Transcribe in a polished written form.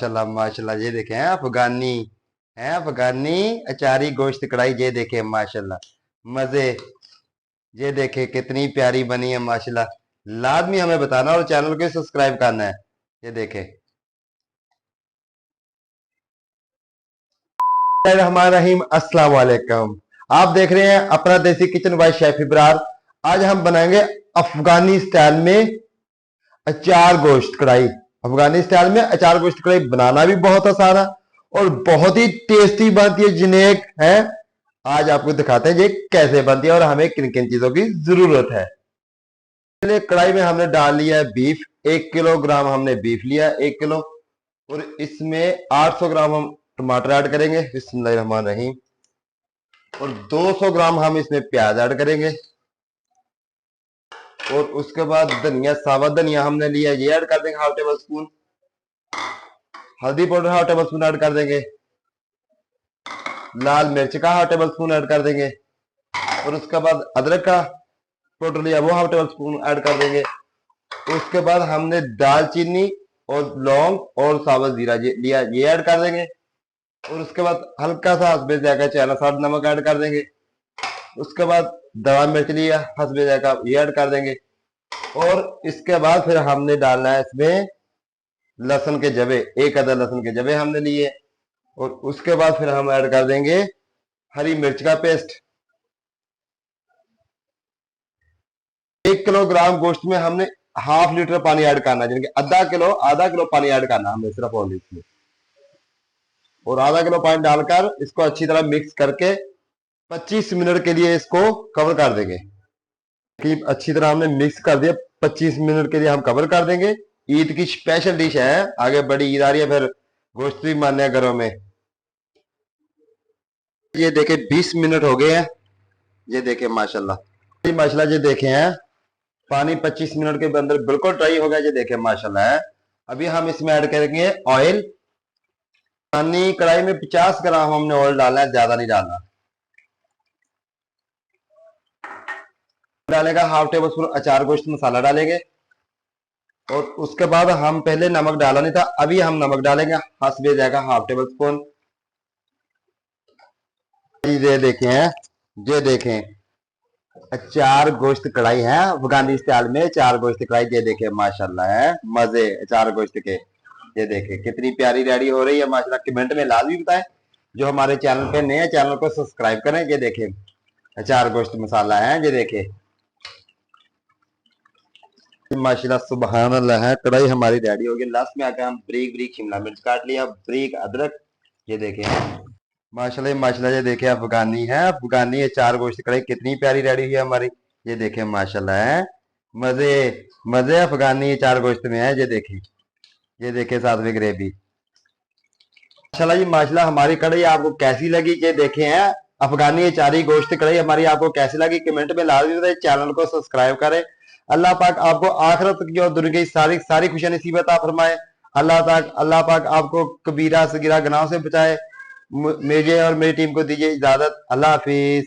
माशाल्लाह माशाल्लाह, ये देखे हैं अफगानी, है अफगानी अचारी गोश्त कढ़ाई, ये देखे माशाल्लाह मजे। ये देखे कितनी प्यारी बनी है माशाल्लाह। लाजमी हमें बताना और चैनल को सब्सक्राइब करना है। ये देखे रहमान रहीम, अस्सलाम वालेकुम। आप देख रहे हैं अपना देसी किचन बाय शेफ इब्रार। आज हम बनाएंगे अफगानी स्टाइल में अचार गोश्त कढ़ाई। अफगानी स्टाइल में अचार गोश्त कढ़ाई बनाना भी बहुत आसान है और बहुत ही टेस्टी बनती है, जिनेक है। आज आपको दिखाते हैं ये कैसे बनती है और हमें किन किन चीजों की जरूरत है। पहले कढ़ाई में हमने डाल लिया है बीफ। 1 किलोग्राम हमने बीफ लिया है, 1 किलो। और इसमें 800 ग्राम हम टमाटर ऐड करेंगे, बिस्मिल्लाहिर्रहमानिर्रहीम। और 200 ग्राम हम इसमें प्याज ऐड करेंगे। और उसके बाद धनिया, सावा धनिया हमने लिया, ये ऐड कर देंगे हाफ टेबल स्पून। हल्दी powder half table spoon add कर देंगे। लाल मिर्च का हाफ टेबल स्पून ऐड कर देंगे। और उसके बाद अदरक का पाउडर लिया, वो हाफ टेबल स्पून ऐड कर देंगे। उसके बाद हमने दालचीनी और लौंग और साबुत जीरा लिया, ये ऐड कर देंगे। और उसके बाद हल्का सा हसबे जायका चैना साथ नमक ऐड कर देंगे। उसके बाद दवा मिर्च लिया हसबे जायका, ये ऐड कर देंगे। और इसके बाद फिर हमने डालना है इसमें लहसुन के जबे, 1 अदद लहसुन के जबे हमने लिए। और उसके बाद फिर हम ऐड कर देंगे हरी मिर्च का पेस्ट। 1 किलोग्राम गोश्त में हमने हाफ लीटर पानी ऐड करना है, यानी कि आधा किलो पानी ऐड करना हमने सिर्फ ओनली इसमें। और आधा किलो पानी डालकर इसको अच्छी तरह मिक्स करके 25 मिनट के लिए इसको कवर कर देंगे। कि अच्छी तरह हमने मिक्स कर दिया, 25 मिनट के लिए हम कवर कर देंगे। ईद की स्पेशल डिश है, आगे बड़ी ईद आ रही है, फिर गोश्त भी मानने हैं घरों में। ये देखे 20 मिनट हो गए हैं। ये देखे माशाल्लाह माशाल्लाह, ये देखे हैं पानी 25 मिनट के अंदर बिल्कुल ड्राई हो गया। ये देखे माशाल्लाह है। अभी हम इसमें ऐड करेंगे ऑयल। पानी कढ़ाई में 50 ग्राम हमने ऑयल डालना है, ज्यादा नहीं डालना। डालेगा हाफ टेबल स्पून अचार गोश्त मसाला डालेंगे। और उसके बाद हम पहले नमक डाला नहीं था, अभी हम नमक डालेंगे, हसबे जाएगा हाफ टेबल स्पून। ये देखें हैं, ये देखें अचार गोश्त कढ़ाई है अफगानी स्टाइल में। अचार गोश्त कढ़ाई ये देखे माशाल्लाह है मजे अचार गोश्त के। ये देखे कितनी प्यारी रेडी हो रही है माशाल्लाह। कमेंट में लाजमी बताएं। जो हमारे चैनल पे नए हैं चैनल को सब्सक्राइब करें। ये देखे अचार गोश्त मसाला है, ये देखे माशाल्लाह सुभान अल्लाह है। कढ़ाई हमारी रेडी हो गई। लास्ट में आकर हम ब्रीक ब्रीक शिमला मिर्च काट लिया, ब्रीक अदरक। ये देखे माशाल्लाह माशाल्लाह, ये देखे अफगानी है, अफगानी अचार गोश्त कढ़ाई कितनी प्यारी रेडी हुई है हमारी। ये देखे माशाल्लाह है मजे मजे अफगानी अचार गोश्त में है। ये देखे साथ में ग्रेवी। माशाल्लाह जी माशाल्लाह, हमारी कढ़ाई आपको कैसी लगी? ये देखे हैं अफगानी अचारी गोश्त कढ़ाई हमारी आपको कैसी लगी? कमेंट में लाजमी बताइए। चैनल को सब्सक्राइब करें। अल्लाह पाक आपको आखिरत की और दुनिया की सारी सारी खुशियां नसीब अता फरमाए। अल्लाह पाक आपको कबीरा सगीरा गुनाहों से बचाए। मुझे और मेरी टीम को दीजिए इजाजत। अल्लाह हाफिज।